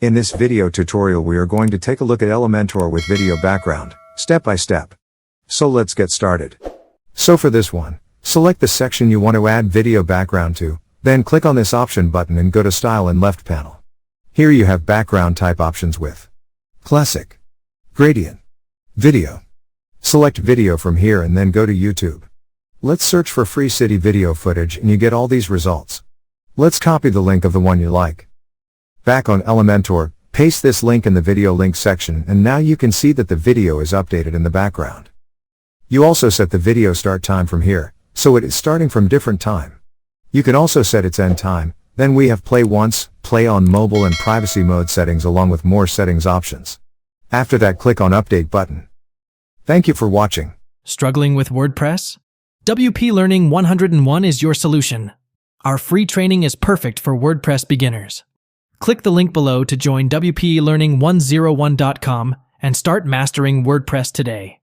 In this video tutorial we are going to take a look at Elementor with video background, step by step. So let's get started. So for this one, select the section you want to add video background to, then click on this option button and go to Style in left panel. Here you have background type options with Classic, Gradient, Video. Select Video from here and then go to YouTube. Let's search for free city video footage and you get all these results. Let's copy the link of the one you like. Back on Elementor, paste this link in the video link section and now you can see that the video is updated in the background. You also set the video start time from here, so it is starting from different time. You can also set its end time, then we have play once, play on mobile and privacy mode settings along with more settings options. After that click on Update button. Thank you for watching. Struggling with WordPress? WP Learning 101 is your solution. Our free training is perfect for WordPress beginners. Click the link below to join WPLearning101.com and start mastering WordPress today.